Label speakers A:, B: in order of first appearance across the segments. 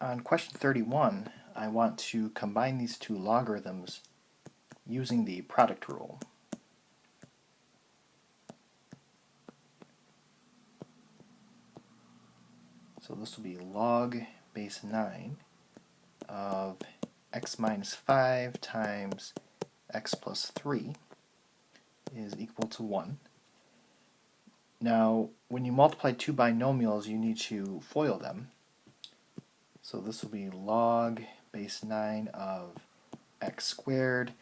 A: On question 31, I want to combine these two logarithms using the product rule. So this will be log base 9 of x minus 5 times x plus 3 is equal to 1. Now, when you multiply two binomials, you need to FOIL them. So this will be log base 9 of x squared.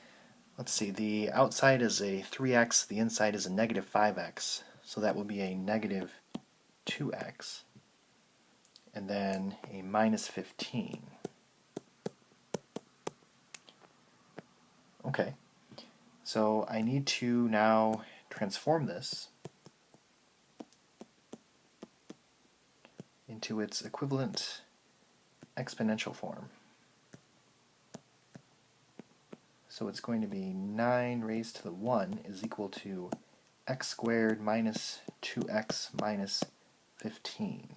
A: Let's see, the outside is a 3x, the inside is a negative 5x. So that will be a negative 2x. And then a minus 15. Okay, so I need to now transform this into its equivalent exponential form. So it's going to be 9 raised to the 1 is equal to x squared minus 2x minus 15.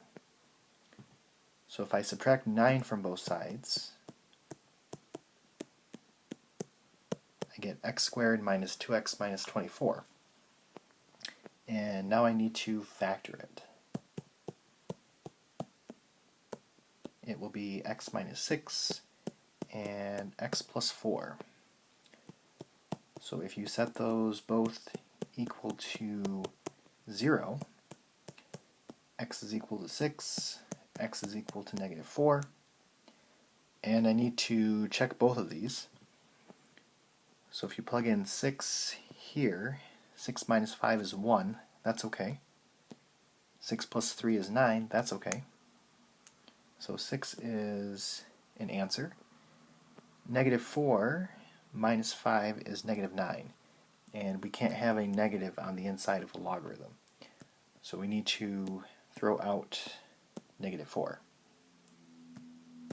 A: So if I subtract 9 from both sides, I get x squared minus 2x minus 24. And now I need to factor it. It will be x minus 6 and x plus 4. So if you set those both equal to 0, x is equal to 6, x is equal to negative 4, and I need to check both of these. So if you plug in 6 here, 6 minus 5 is 1, that's okay. 6 plus 3 is 9, that's okay. So 6 is an answer. Negative 4 minus 5 is negative 9. And we can't have a negative on the inside of a logarithm. So we need to throw out negative 4.